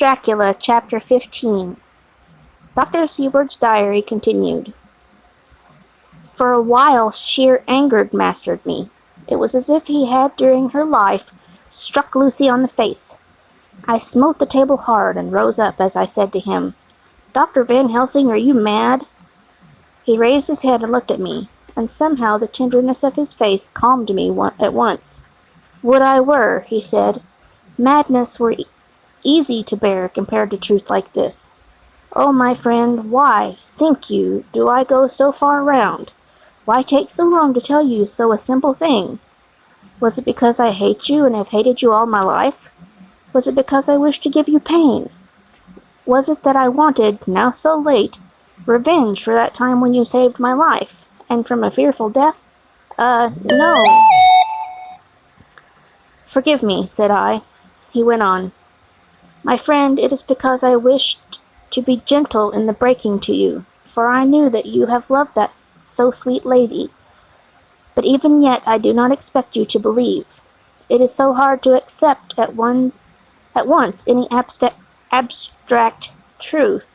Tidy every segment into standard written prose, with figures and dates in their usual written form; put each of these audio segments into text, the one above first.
Dracula, Chapter 15. Dr. Seward's diary continued. For a while sheer anger mastered me. It was as if he had, during her life, struck Lucy on the face. I smote the table hard and rose up as I said to him, "Dr. Van Helsing, are you mad?" He raised his head and looked at me, and somehow the tenderness of his face calmed me at once. "Would I were," he said. "Madness were easy to bear compared to truth like this. Oh, my friend, why, think you, do I go so far round? Why take so long to tell you so a simple thing? Was it because I hate you and have hated you all my life? Was it because I wished to give you pain? Was it that I wanted, now so late, revenge for that time when you saved my life, and from a fearful death? No." "Forgive me," said I. He went on. "My friend, it is because I wished to be gentle in the breaking to you, for I knew that you have loved that so sweet lady. But even yet I do not expect you to believe. It is so hard to accept at once any abstract truth,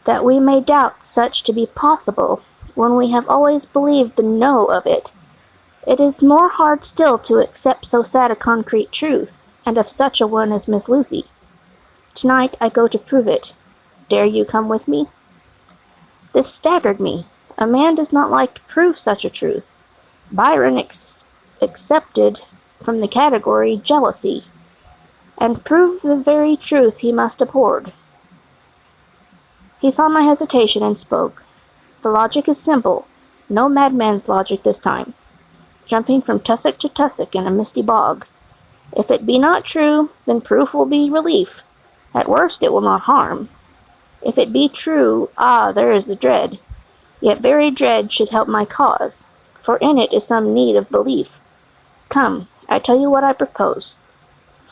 that we may doubt such to be possible when we have always believed the no of it. It is more hard still to accept so sad a concrete truth, and of such a one as Miss Lucy. Tonight I go to prove it. Dare you come with me?" This staggered me. A man does not like to prove such a truth. Byron accepted from the category jealousy, and proved the very truth he must abhorred. He saw my hesitation and spoke. "The logic is simple, no madman's logic this time. Jumping from tussock to tussock in a misty bog. If it be not true, then proof will be relief. At worst it will not harm. If it be true, there is the dread. Yet very dread should help my cause, for in it is some need of belief. Come, I tell you what I propose.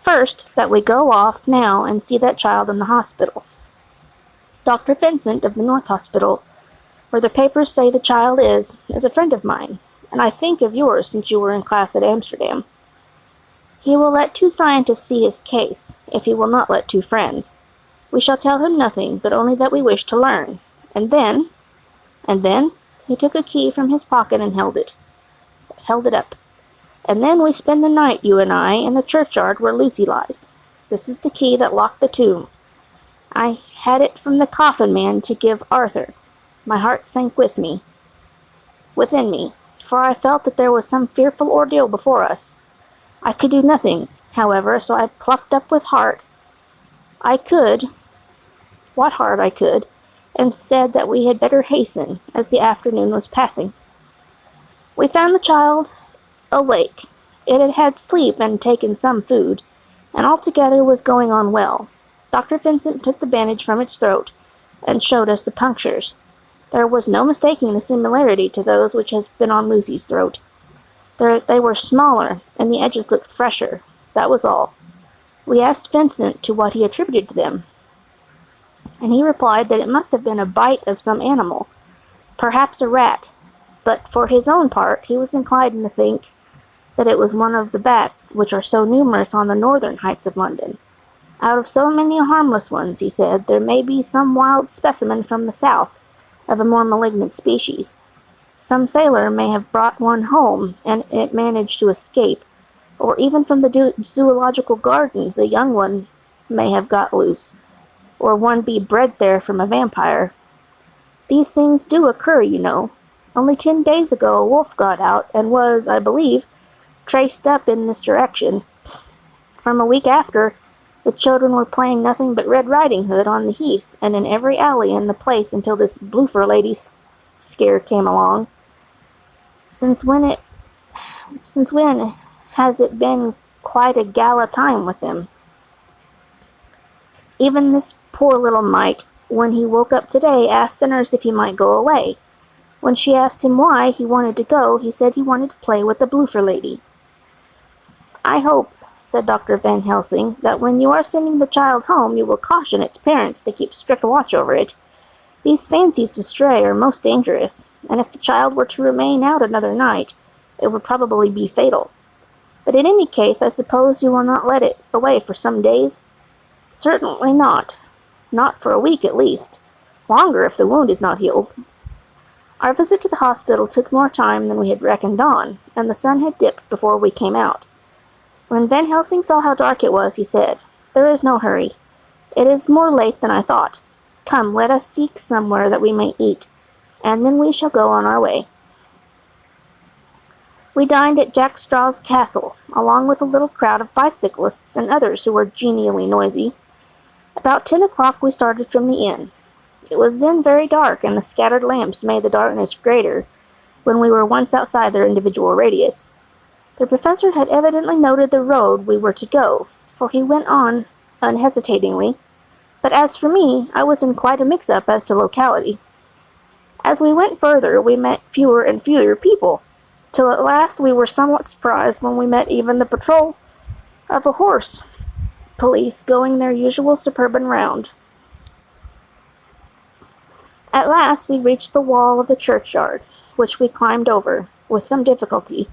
First, that we go off now and see that child in the hospital. Dr. Vincent of the North Hospital, where the papers say the child is a friend of mine, and I think of yours since you were in class at Amsterdam. He will let 2 scientists see his case, if he will not let 2 friends. We shall tell him nothing, but only that we wish to learn. And then, he took a key from his pocket and held it up. And then we spend the night, you and I, in the churchyard where Lucy lies. This is the key that locked the tomb. I had it from the coffin man to give Arthur. My heart sank within me, for I felt that there was some fearful ordeal before us. I could do nothing, however, so I plucked up what heart I could, and said that we had better hasten, as the afternoon was passing. We found the child awake. It had had sleep and taken some food, and altogether was going on well. Dr. Vincent took the bandage from its throat, and showed us the punctures. There was no mistaking the similarity to those which had been on Lucy's throat. They were smaller, and the edges looked fresher. That was all. We asked Vincent to what he attributed them, and he replied that it must have been a bite of some animal, perhaps a rat, but for his own part he was inclined to think that it was one of the bats which are so numerous on the northern heights of London. Out of so many harmless ones, he said, there may be some wild specimen from the south, of a more malignant species. Some sailor may have brought one home, and it managed to escape, or even from the zoological gardens a young one may have got loose, or one be bred there from a vampire. These things do occur, you know. Only 10 days ago a wolf got out, and was, I believe, traced up in this direction. From a week after, the children were playing nothing but Red Riding Hood on the heath, and in every alley in the place until this Bloofer lady's scare came along. Since when has it been quite a gala time with them? Even this poor little mite, when he woke up today, asked the nurse if he might go away. When she asked him why he wanted to go, he said he wanted to play with the Bloofer lady. I hope, said Dr. Van Helsing, that when you are sending the child home, you will caution its parents to keep strict watch over it. These fancies to stray are most dangerous, and if the child were to remain out another night, it would probably be fatal. But in any case, I suppose you will not let it away for some days. Certainly not. Not for a week at least. Longer if the wound is not healed. Our visit to the hospital took more time than we had reckoned on, and the sun had dipped before we came out. When Van Helsing saw how dark it was, he said, "There is no hurry. It is more late than I thought. Come, let us seek somewhere that we may eat, and then we shall go on our way." We dined at Jack Straw's castle, along with a little crowd of bicyclists and others who were genially noisy. About 10 o'clock we started from the inn. It was then very dark, and the scattered lamps made the darkness greater when we were once outside their individual radius. The professor had evidently noted the road we were to go, for he went on unhesitatingly, but as for me, I was in quite a mix-up as to locality. As we went further, we met fewer and fewer people, till at last we were somewhat surprised when we met even the patrol of a horse police going their usual suburban round. At last we reached the wall of the churchyard, which we climbed over, with some difficulty,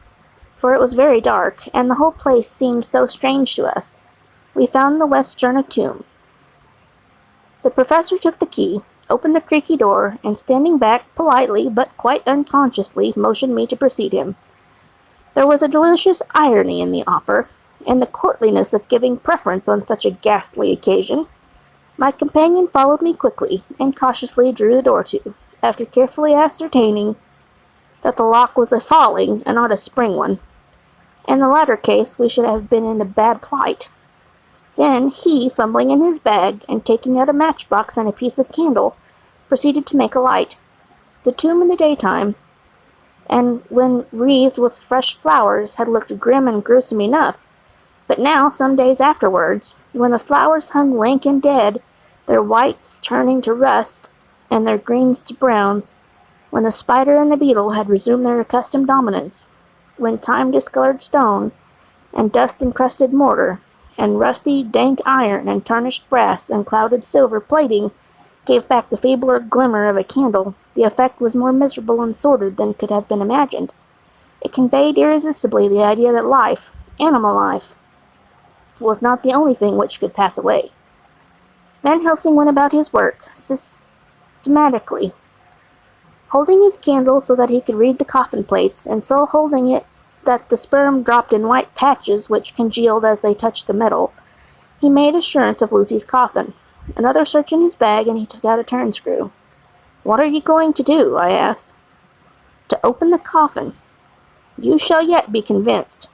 for it was very dark, and the whole place seemed so strange to us. We found the Westerna tomb. The professor took the key, opened the creaky door, and standing back politely but quite unconsciously motioned me to precede him. There was a delicious irony in the offer, and the courtliness of giving preference on such a ghastly occasion. My companion followed me quickly, and cautiously drew the door to, after carefully ascertaining that the lock was a falling and not a spring one. In the latter case, we should have been in a bad plight. Then he, fumbling in his bag, and taking out a matchbox and a piece of candle, proceeded to make a light. The tomb in the daytime, and when wreathed with fresh flowers, had looked grim and gruesome enough, but now, some days afterwards, when the flowers hung lank and dead, their whites turning to rust, and their greens to browns, when the spider and the beetle had resumed their accustomed dominance, when time-discolored stone, and dust-encrusted mortar, and rusty, dank iron, and tarnished brass, and clouded silver plating gave back the feebler glimmer of a candle, the effect was more miserable and sordid than could have been imagined. It conveyed irresistibly the idea that life, animal life, was not the only thing which could pass away. Van Helsing went about his work systematically, holding his candle so that he could read the coffin plates, and so holding it that the sperm dropped in white patches which congealed as they touched the metal. He made assurance of Lucy's coffin. Another search in his bag, and he took out a turnscrew. "What are you going to do?" I asked. "To open the coffin. You shall yet be convinced."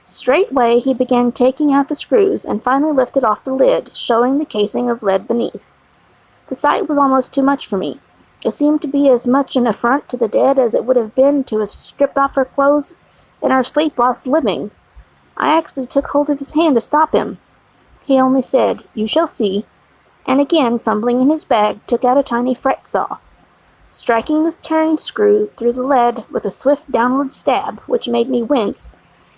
Straightway he began taking out the screws, and finally lifted off the lid, showing the casing of lead beneath. The sight was almost too much for me. It seemed to be as much an affront to the dead as it would have been to have stripped off her clothes in our sleep whilst living. I actually took hold of his hand to stop him. He only said, "You shall see," and again, fumbling in his bag, took out a tiny fret saw. Striking the turn screw through the lead with a swift downward stab, which made me wince,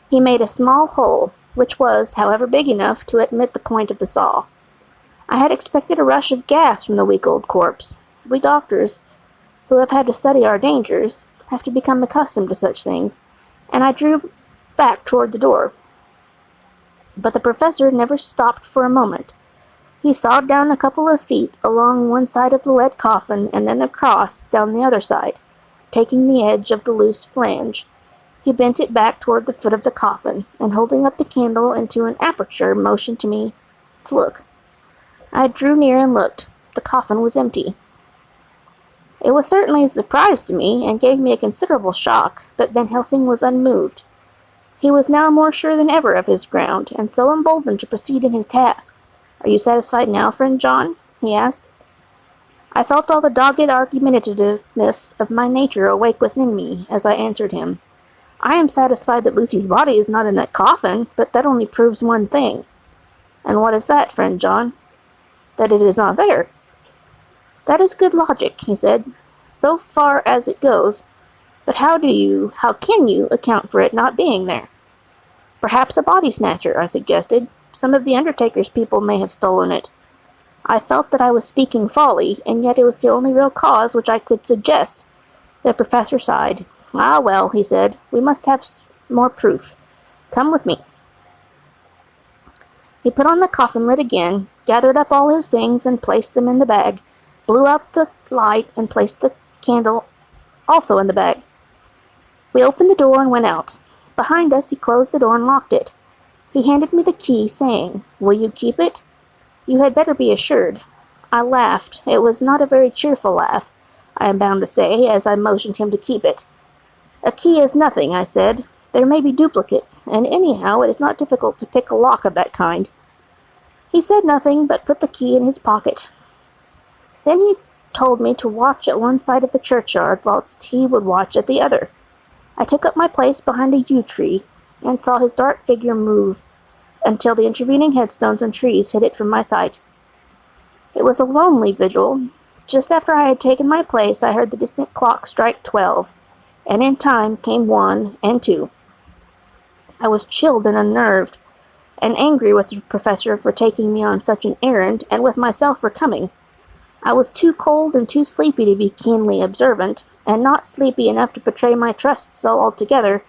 he made a small hole, which was, however, big enough to admit the point of the saw. I had expected a rush of gas from the weak old corpse. We doctors, who have had to study our dangers, have to become accustomed to such things, and I drew back toward the door. But the professor never stopped for a moment. He sawed down a couple of feet along one side of the lead coffin, and then across down the other side, taking the edge of the loose flange. He bent it back toward the foot of the coffin, and holding up the candle into an aperture, motioned to me to look. I drew near and looked. The coffin was empty. It was certainly a surprise to me, and gave me a considerable shock, but Van Helsing was unmoved. He was now more sure than ever of his ground, and so emboldened to proceed in his task. "Are you satisfied now, friend John?" he asked. I felt all the dogged argumentativeness of my nature awake within me as I answered him. "I am satisfied that Lucy's body is not in that coffin, but that only proves one thing." "And what is that, friend John?" "That it is not there." "That is good logic," he said, "so far as it goes, but how can you account for it not being there?" "Perhaps a body snatcher," I suggested. "Some of the undertaker's people may have stolen it." I felt that I was speaking folly, and yet it was the only real cause which I could suggest. The professor sighed. "Ah, well," he said, "we must have more proof. Come with me." He put on the coffin lid again, gathered up all his things and placed them in the bag, blew out the light and placed the candle also in the bag. We opened the door and went out. Behind us, he closed the door and locked it. He handed me the key, saying, "Will you keep it? You had better be assured." I laughed. It was not a very cheerful laugh, I am bound to say, as I motioned him to keep it. "A key is nothing," I said. "There may be duplicates, and anyhow it is not difficult to pick a lock of that kind." He said nothing, but put the key in his pocket. Then he told me to watch at one side of the churchyard, whilst he would watch at the other. I took up my place behind a yew tree, and saw his dark figure move until the intervening headstones and trees hid it from my sight. It was a lonely vigil. Just after I had taken my place, I heard the distant clock strike 12, and in time came 1 and 2. I was chilled and unnerved, and angry with the professor for taking me on such an errand, and with myself for coming. I was too cold and too sleepy to be keenly observant, and not sleepy enough to betray my trust, so altogether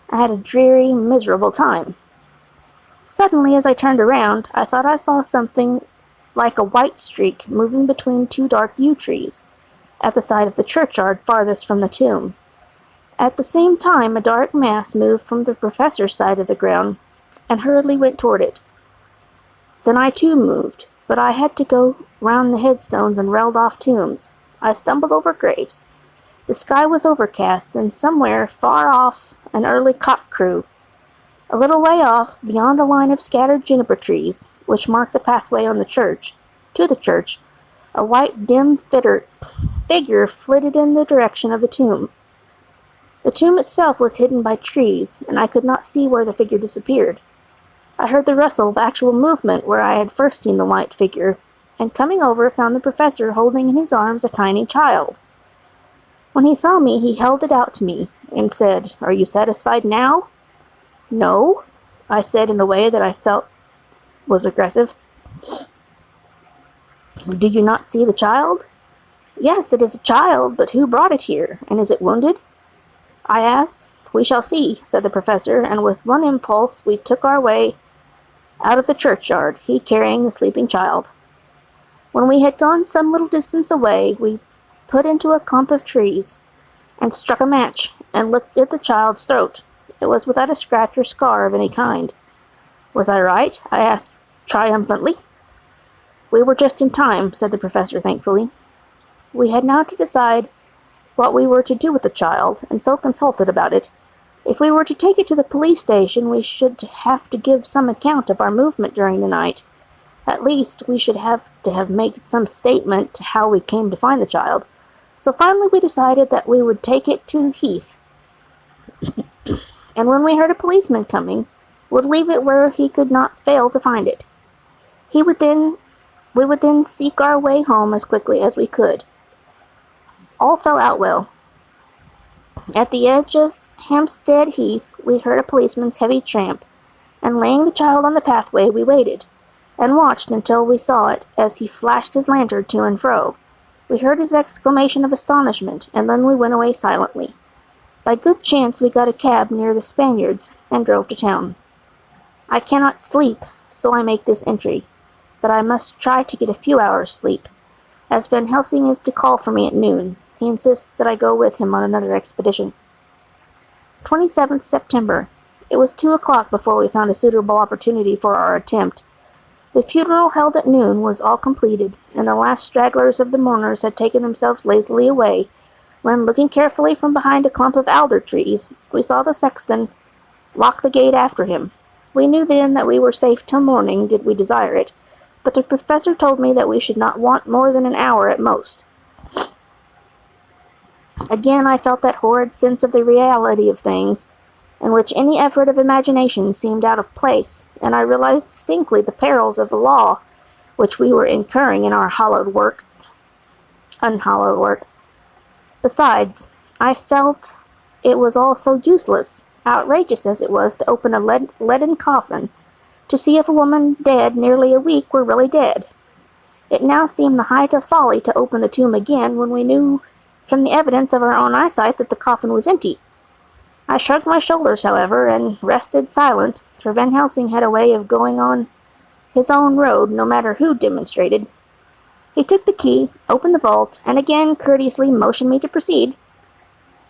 I had a dreary, miserable time. Suddenly, as I turned around, I thought I saw something like a white streak moving between 2 dark yew trees, at the side of the churchyard farthest from the tomb. At the same time, a dark mass moved from the professor's side of the ground, and hurriedly went toward it. Then I too moved, but I had to go round the headstones and railed off tombs. I stumbled over graves. The sky was overcast, and somewhere far off an early cock crew. A little way off, beyond a line of scattered juniper trees, which marked the pathway to the church, a white dim figure flitted in the direction of the tomb. The tomb itself was hidden by trees, and I could not see where the figure disappeared. I heard the rustle of actual movement where I had first seen the white figure, and coming over found the professor holding in his arms a tiny child. When he saw me, he held it out to me, and said, "Are you satisfied now?" "No," I said in a way that I felt was aggressive. "Do you not see the child?" "Yes, it is a child, but who brought it here, and is it wounded?" I asked. "We shall see," said the professor, and with one impulse we took our way out of the churchyard, he carrying the sleeping child. When we had gone some little distance away, we put into a clump of trees, and struck a match, and looked at the child's throat. It was without a scratch or scar of any kind. "Was I right?" I asked triumphantly. "We were just in time," said the professor thankfully. We had now to decide what we were to do with the child, and so consulted about it. If we were to take it to the police station, we should have to give some account of our movement during the night. At least, we should have to made some statement to how we came to find the child. So finally we decided that we would take it to Heath, and when we heard a policeman coming, would leave it where he could not fail to find it. We would then seek our way home as quickly as we could. All fell out well. At the edge of Hampstead Heath, we heard a policeman's heavy tramp, and laying the child on the pathway, we waited, and watched until we saw it as he flashed his lantern to and fro. We heard his exclamation of astonishment, and then we went away silently. By good chance we got a cab near the Spaniards, and drove to town. I cannot sleep, so I make this entry, but I must try to get a few hours' sleep, as Van Helsing is to call for me at noon. He insists that I go with him on another expedition. 27th September. It was 2 o'clock before we found a suitable opportunity for our attempt. The funeral held at noon was all completed, and the last stragglers of the mourners had taken themselves lazily away, when, looking carefully from behind a clump of alder trees, we saw the sexton lock the gate after him. We knew then that we were safe till morning, did we desire it, but the professor told me that we should not want more than an hour at most. Again I felt that horrid sense of the reality of things, in which any effort of imagination seemed out of place, and I realized distinctly the perils of the law which we were incurring in our unhallowed work. Besides, I felt it was all so useless, outrageous as it was to open a leaden coffin, to see if a woman dead nearly a week were really dead. It now seemed the height of folly to open the tomb again when we knew from the evidence of our own eyesight that the coffin was empty. I shrugged my shoulders, however, and rested silent, for Van Helsing had a way of going on his own road, no matter who demonstrated. He took the key, opened the vault, and again courteously motioned me to proceed.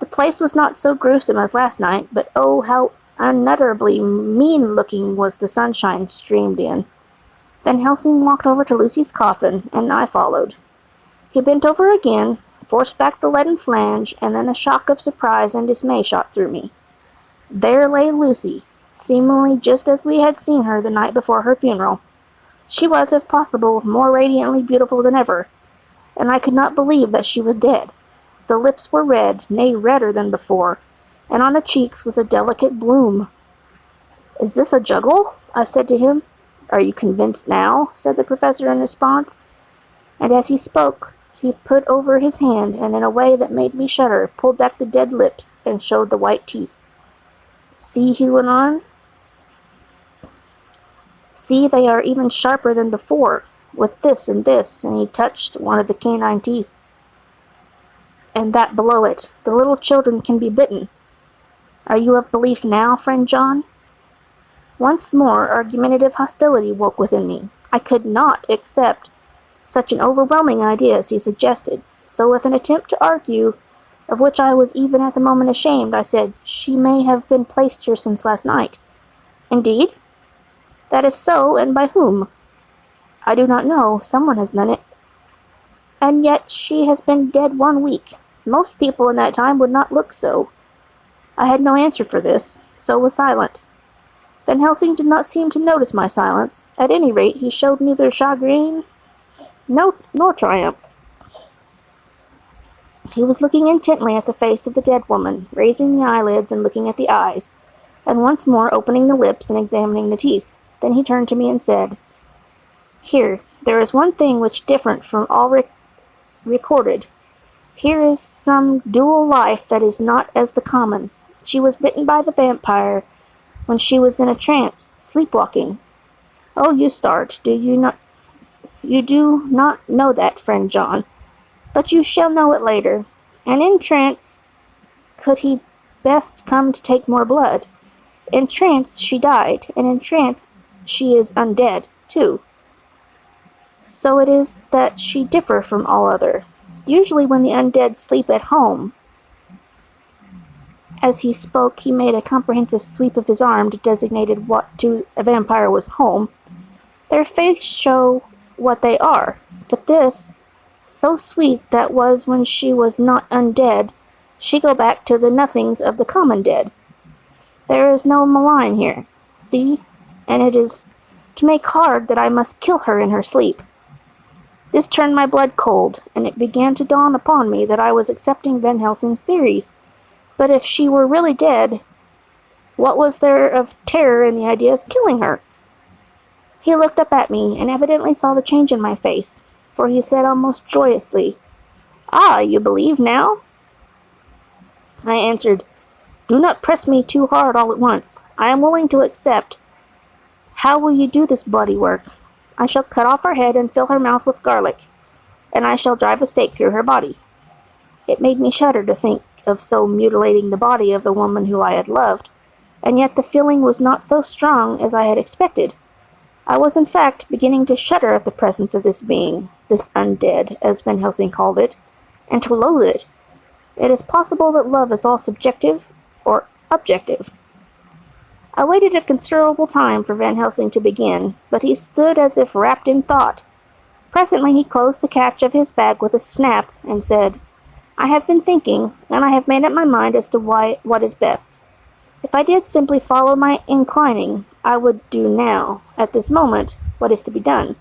The place was not so gruesome as last night, but oh, how unutterably mean-looking was the sunshine streamed in. Van Helsing walked over to Lucy's coffin, and I followed. He bent over again, forced back the leaden flange, and then a shock of surprise and dismay shot through me. There lay Lucy, seemingly just as we had seen her the night before her funeral. She was, if possible, more radiantly beautiful than ever, and I could not believe that she was dead. The lips were red, nay, redder than before, and on the cheeks was a delicate bloom. "Is this a juggle?" I said to him. "Are you convinced now?" said the professor in response, and as he spoke, he put over his hand, and in a way that made me shudder, pulled back the dead lips and showed the white teeth. "See," he went on. "See, they are even sharper than before, with this and this," and he touched one of the canine teeth. "And that below it. The little children can be bitten. Are you of belief now, friend John?" Once more argumentative hostility woke within me. I could not accept such an overwhelming idea as he suggested, so with an attempt to argue, of which I was even at the moment ashamed, I said, "She may have been placed here since last night." "Indeed?" "That is so, and by whom?" "I do not know. Someone has done it." "And yet she has been dead 1 week. Most people in that time would not look so." I had no answer for this, so was silent. Van Helsing did not seem to notice my silence. At any rate, he showed neither chagrin nor triumph. He was looking intently at the face of the dead woman, raising the eyelids and looking at the eyes, and once more opening the lips and examining the teeth. Then he turned to me and said, "Here, there is one thing which different from all recorded. Here is some dual life that is not as the common. She was bitten by the vampire when she was in a trance, sleepwalking. Oh, you start, do you not? You do not know that, friend John, but you shall know it later. And in trance could he best come to take more blood. In trance she died, and in trance she is undead, too. So it is that she differ from all other. Usually when the undead sleep at home." As he spoke, he made a comprehensive sweep of his arm to designate what to a vampire was home. "Their faces show what they are, but this, so sweet that was when she was not undead, she go back to the nothings of the common dead. There is no malign here, see, and it is to make hard that I must kill her in her sleep." This turned my blood cold, and it began to dawn upon me that I was accepting Van Helsing's theories. But if she were really dead, what was there of terror in the idea of killing her? He looked up at me, and evidently saw the change in my face, for he said almost joyously, "Ah, you believe now?" I answered, "Do not press me too hard all at once. I am willing to accept. How will you do this bloody work?" "I shall cut off her head and fill her mouth with garlic, and I shall drive a stake through her body." It made me shudder to think of so mutilating the body of the woman who I had loved, and yet the feeling was not so strong as I had expected. I was in fact beginning to shudder at the presence of this being, this undead, as Van Helsing called it, and to loathe it. It is possible that love is all subjective or objective. I waited a considerable time for Van Helsing to begin, but he stood as if wrapped in thought. Presently he closed the catch of his bag with a snap and said, "I have been thinking, and I have made up my mind as to what is best. If I did simply follow my inclining, I would do now, at this moment, what is to be done.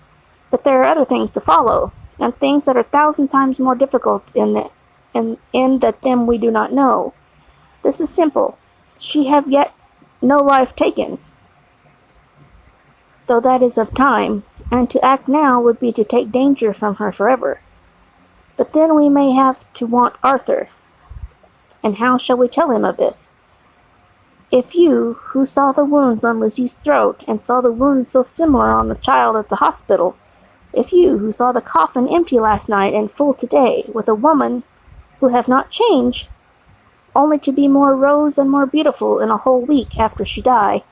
But there are other things to follow, and things that are 1,000 times more difficult in that them we do not know. This is simple. She have yet no life taken, though that is of time, and to act now would be to take danger from her forever. But then we may have to want Arthur, and how shall we tell him of this? If you, who saw the wounds on Lucy's throat, and saw the wounds so similar on the child at the hospital, if you, who saw the coffin empty last night and full today, with a woman who have not changed, only to be more rose and more beautiful in a whole week after she died,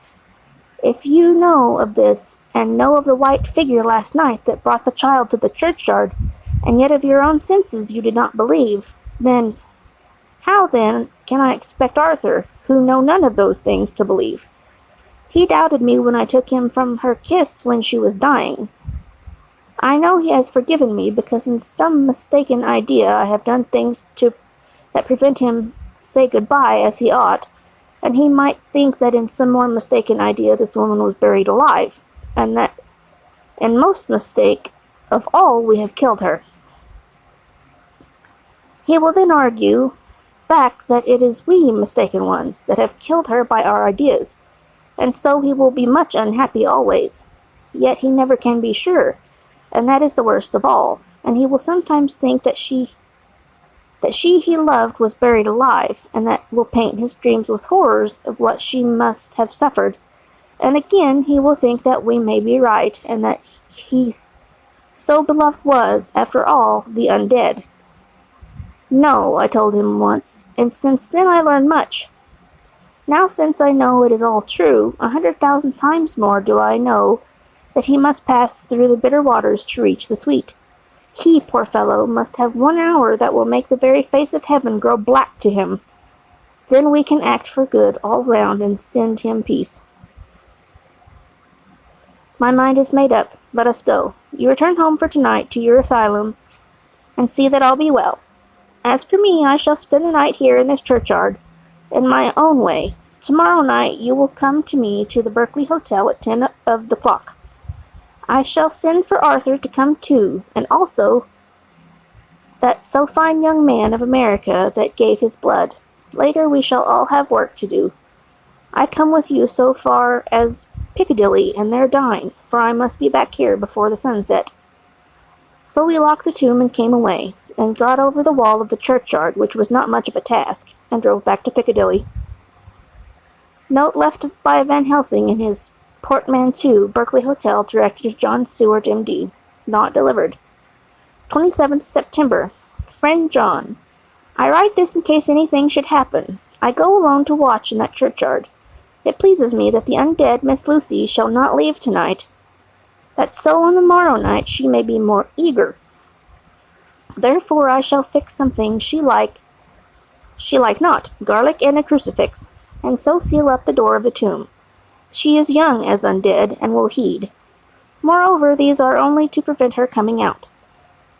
If you know of this, and know of the white figure last night that brought the child to the churchyard, and yet of your own senses you did not believe, then how then can I expect Arthur, who know none of those things, to believe? He doubted me when I took him from her kiss when she was dying. I know he has forgiven me, because in some mistaken idea I have done things that prevent him say goodbye as he ought, and he might think that in some more mistaken idea this woman was buried alive, and that in most mistake of all we have killed her. He will then argue back that it is we mistaken ones that have killed her by our ideas, and so he will be much unhappy always. Yet he never can be sure, and that is the worst of all, and he will sometimes think that she he loved was buried alive, and that will paint his dreams with horrors of what she must have suffered. And again he will think that we may be right, and that he so beloved was, after all, the undead. No, I told him once, and since then I learned much. Now since I know it is all true, 100,000 times more do I know that he must pass through the bitter waters to reach the sweet. He, poor fellow, must have 1 hour that will make the very face of heaven grow black to him. Then we can act for good all round and send him peace. My mind is made up. Let us go. You return home for tonight to your asylum, and see that all be well. As for me, I shall spend the night here in this churchyard, in my own way. Tomorrow night you will come to me to the Berkeley Hotel at 10 of the clock. I shall send for Arthur to come too, and also that so fine young man of America that gave his blood. Later we shall all have work to do. I come with you so far as Piccadilly, and there dine, for I must be back here before the sunset. So we locked the tomb and came away, and got over the wall of the churchyard, which was not much of a task, and drove back to Piccadilly. Note left by Van Helsing in his portmanteau, Berkeley Hotel, directed to John Seward, M.D. Not delivered. 27th September. Friend John, I write this in case anything should happen. I go alone to watch in that churchyard. It pleases me that the undead Miss Lucy shall not leave tonight, that so on the morrow night she may be more eager. Therefore I shall fix something she like not, garlic and a crucifix, and so seal up the door of the tomb. She is young as undead, and will heed. Moreover, these are only to prevent her coming out.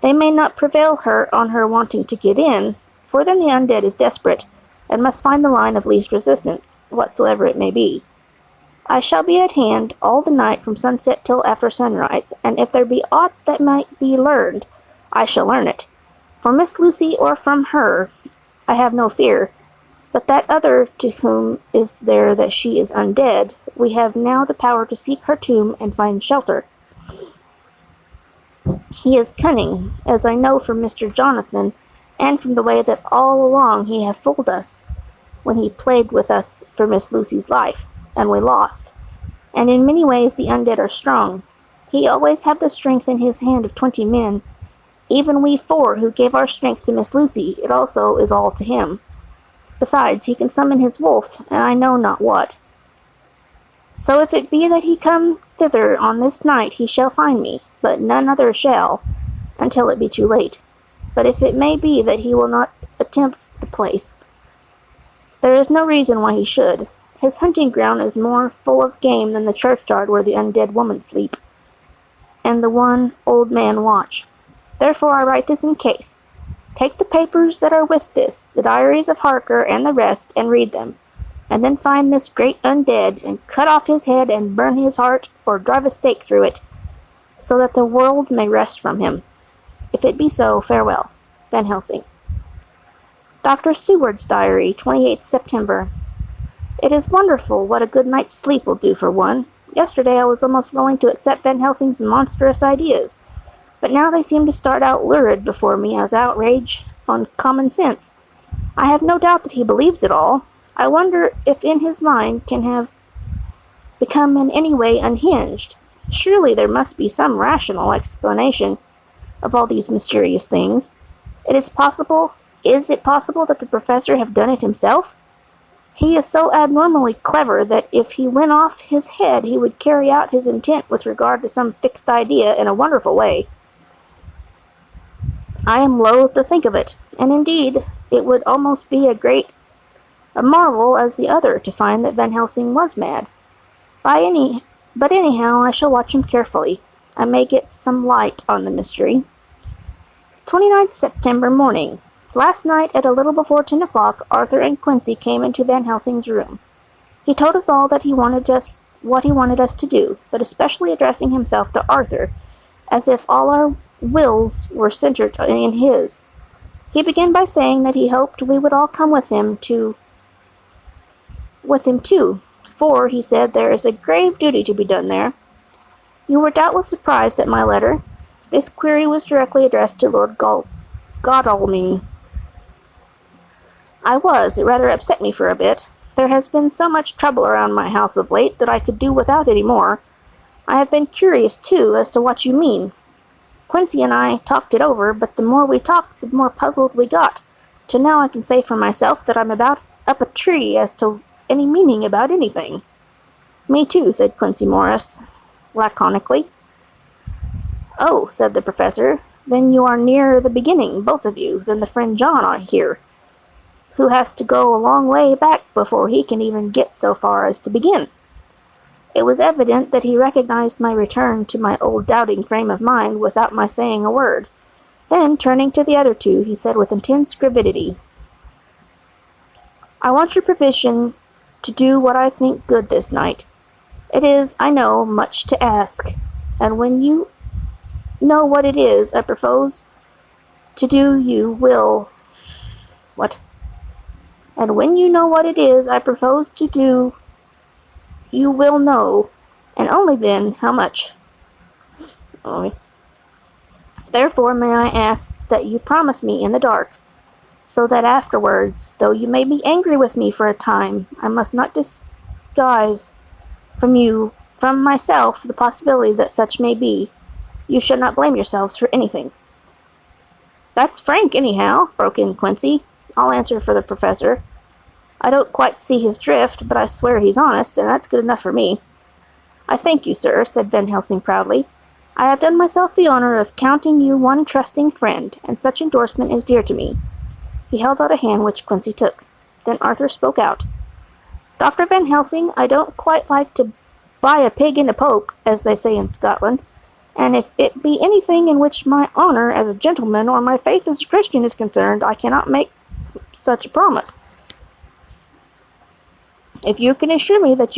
They may not prevail on her wanting to get in, for then the undead is desperate, and must find the line of least resistance, whatsoever it may be. I shall be at hand all the night from sunset till after sunrise, and if there be aught that might be learned, I shall learn it. For Miss Lucy or from her, I have no fear, but that other to whom is there that she is undead, we have now the power to seek her tomb and find shelter. He is cunning, as I know from Mr. Jonathan, and from the way that all along he have fooled us, when he played with us for Miss Lucy's life, and we lost. And in many ways the undead are strong. He always have the strength in his hand of 20 men. Even we 4 who gave our strength to Miss Lucy, it also is all to him. Besides, he can summon his wolf, and I know not what. So if it be that he come thither on this night, he shall find me, but none other shall, until it be too late. But if it may be that he will not attempt the place, there is no reason why he should. His hunting ground is more full of game than the churchyard where the undead woman sleep, and the one old man watch. Therefore I write this in case. Take the papers that are with this, the diaries of Harker and the rest, and read them, and then find this great undead, and cut off his head, and burn his heart, or drive a stake through it, so that the world may rest from him. If it be so, farewell. Van Helsing. Dr. Seward's Diary, 28th September. It is wonderful what a good night's sleep will do for one. Yesterday I was almost willing to accept Van Helsing's monstrous ideas, but now they seem to start out lurid before me as outrage on common sense. I have no doubt that he believes it all. I wonder if in his mind can have become in any way unhinged. Surely there must be some rational explanation of all these mysterious things. Is it possible that the professor have done it himself? He is so abnormally clever that if he went off his head, he would carry out his intent with regard to some fixed idea in a wonderful way. I am loath to think of it, and indeed, it would almost be a marvel as the other to find that Van Helsing was mad. But anyhow, I shall watch him carefully. I may get some light on the mystery. 29th September morning. Last night, at a little before 10 o'clock, Arthur and Quincy came into Van Helsing's room. He told us all what he wanted us to do, but especially addressing himself to Arthur, as if all our wills were centered in his. He began by saying that he hoped we would all come with him too, for, he said, there is a grave duty to be done there. You were doubtless surprised at my letter. This query was directly addressed to Lord Godalming. I was. It rather upset me for a bit. There has been so much trouble around my house of late that I could do without any more. I have been curious, too, as to what you mean. Quincy and I talked it over, but the more we talked, the more puzzled we got. To now I can say for myself that I'm about up a tree as to any meaning about anything. Me too, said Quincy Morris, laconically. Oh, said the professor, then you are nearer the beginning, both of you, than the friend John here, who has to go a long way back before he can even get so far as to begin. It was evident that he recognized my return to my old doubting frame of mind without my saying a word. Then, turning to the other two, he said with intense gravidity, I want your permission to do what I think good this night. It is, I know, much to ask, and when you know what it is I propose to do, you will... What? And when you know what it is I propose to do, you will know, and only then, how much. Therefore, may I ask that you promise me in the dark, so that afterwards, though you may be angry with me for a time, I must not disguise from myself, the possibility that such may be. You should not blame yourselves for anything. That's frank, anyhow, broke in Quincy. I'll answer for the professor. I don't quite see his drift, but I swear he's honest, and that's good enough for me. I thank you, sir, said Van Helsing proudly. I have done myself the honor of counting you one trusting friend, and such endorsement is dear to me. He held out a hand which Quincy took. Then Arthur spoke out. Dr. Van Helsing, I don't quite like to buy a pig in a poke, as they say in Scotland, and if it be anything in which my honor as a gentleman or my faith as a Christian is concerned, I cannot make such a promise. If you can assure me that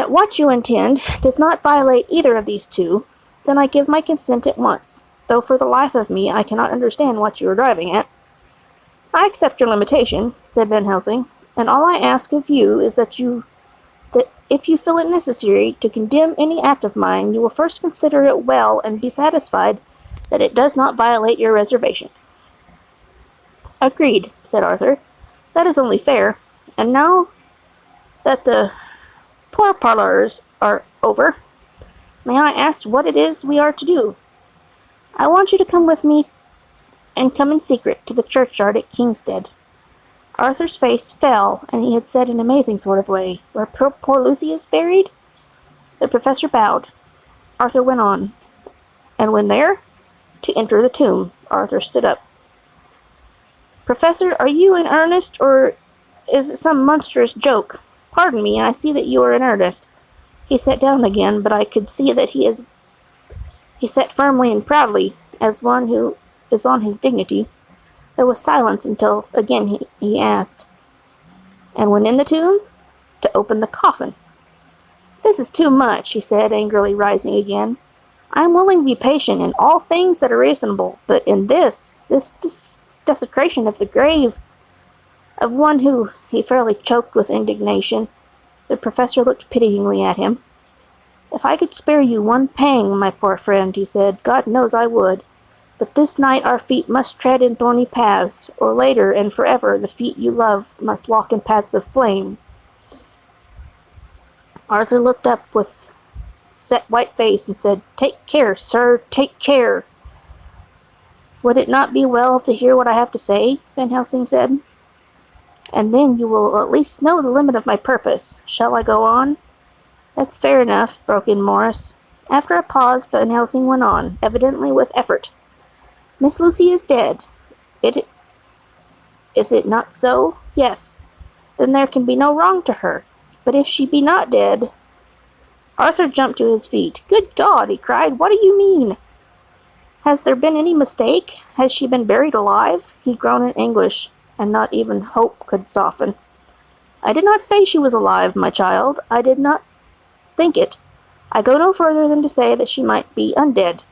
what you intend does not violate either of these two, then I give my consent at once, though for the life of me I cannot understand what you are driving at. I accept your limitation, said Van Helsing, and all I ask of you is that if you feel it necessary to condemn any act of mine, you will first consider it well and be satisfied that it does not violate your reservations. Agreed, said Arthur. That is only fair. And now that the pourparlers are over, may I ask what it is we are to do? I want you to come with me and come in secret to the churchyard at Kingstead. Arthur's face fell, and he had said in an amazing sort of way, Where poor Lucy is buried? The professor bowed. Arthur went on. And when there? To enter the tomb. Arthur stood up. Professor, are you in earnest, or is it some monstrous joke? Pardon me, I see that you are in earnest. He sat down again, but I could see that he sat firmly and proudly, as one who is on his dignity. There was silence until again he asked, And when in the tomb? To open the coffin. This is too much, he said, angrily rising again. I am willing to be patient in all things that are reasonable, but in this desecration of the grave of one who... He fairly choked with indignation. The professor looked pityingly at him. If I could spare you one pang, my poor friend, he said, God knows I would. But this night our feet must tread in thorny paths, or later and forever the feet you love must walk in paths of flame. Arthur looked up with set white face and said, Take care, sir, take care. Would it not be well to hear what I have to say? Van Helsing said. And then you will at least know the limit of my purpose. Shall I go on? That's fair enough, broke in Morris. After a pause, Van Helsing went on, evidently with effort. Miss Lucy is dead. Is it not so? Yes. Then there can be no wrong to her. But if she be not dead... Arthur jumped to his feet. Good God, he cried. What do you mean? Has there been any mistake? Has she been buried alive? He groaned in anguish, and not even hope could soften. I did not say she was alive, my child. I did not think it. I go no further than to say that she might be undead.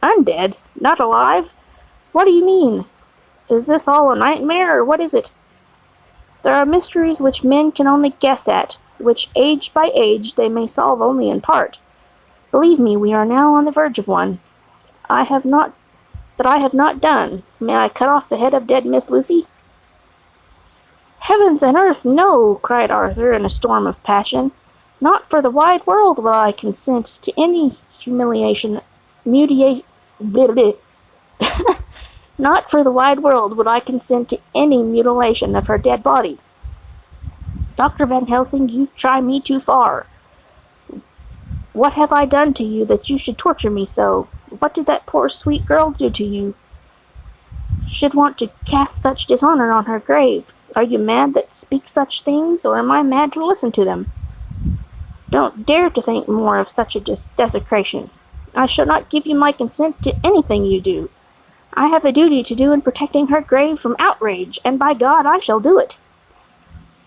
Undead? Not alive? What do you mean? Is this all a nightmare, or what is it? There are mysteries which men can only guess at, which age by age they may solve only in part. Believe me, we are now on the verge of one. I have not done. May I cut off the head of dead Miss Lucy? Heavens and earth, no! Cried Arthur in a storm of passion. Not for the wide world will I consent to any Not for the wide world would I consent to any mutilation of her dead body. Dr. Van Helsing, you try me too far. What have I done to you that you should torture me so? What did that poor sweet girl do to you? Should want to cast such dishonor on her grave. Are you mad that speak such things, or am I mad to listen to them? Don't dare to think more of such a desecration. I shall not give you my consent to anything you do. I have a duty to do in protecting her grave from outrage, and by God I shall do it.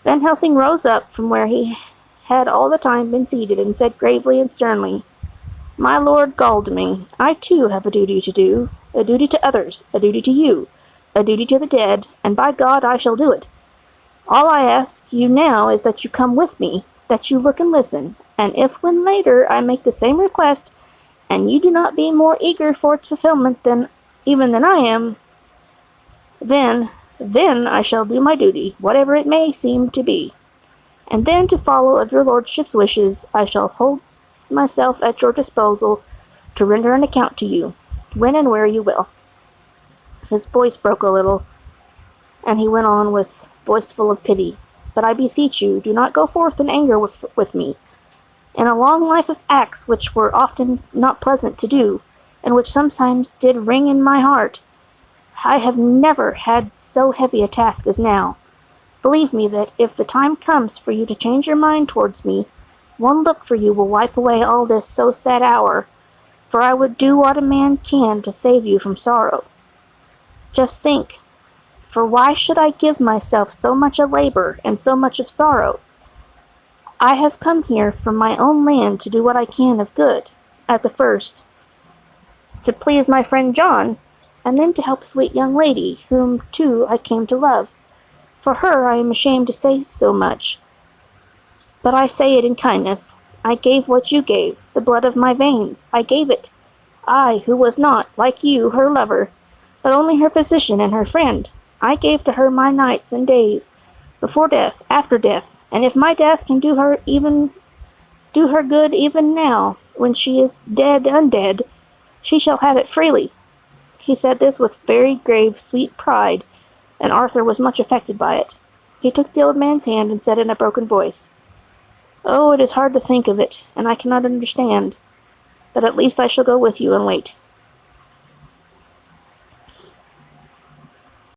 Van Helsing rose up from where he had all the time been seated, and said gravely and sternly, My Lord Godalming, I too have a duty to do, a duty to others, a duty to you, a duty to the dead, and by God I shall do it. All I ask you now is that you come with me, that you look and listen, and if when later I make the same request, and you do not be more eager for its fulfillment than I am, then I shall do my duty, whatever it may seem to be. And then, to follow of your lordship's wishes, I shall hold myself at your disposal to render an account to you, when and where you will. His voice broke a little, and he went on with voice full of pity. But I beseech you, do not go forth in anger with me. In a long life of acts which were often not pleasant to do, and which sometimes did wring in my heart, I have never had so heavy a task as now. Believe me that if the time comes for you to change your mind towards me, one look for you will wipe away all this so sad hour, for I would do what a man can to save you from sorrow. Just think, for why should I give myself so much of labor and so much of sorrow? I have come here from my own land to do what I can of good, at the first, to please my friend John, and then to help a sweet young lady, whom, too, I came to love. For her I am ashamed to say so much, but I say it in kindness. I gave what you gave, the blood of my veins. I gave it. I, who was not, like you, her lover, but only her physician and her friend. I gave to her my nights and days, before death, after death, and if my death can do her good even now, when she is undead, she shall have it freely. He said this with very grave, sweet pride, and Arthur was much affected by it. He took the old man's hand and said in a broken voice, Oh, it is hard to think of it, and I cannot understand, but at least I shall go with you and wait.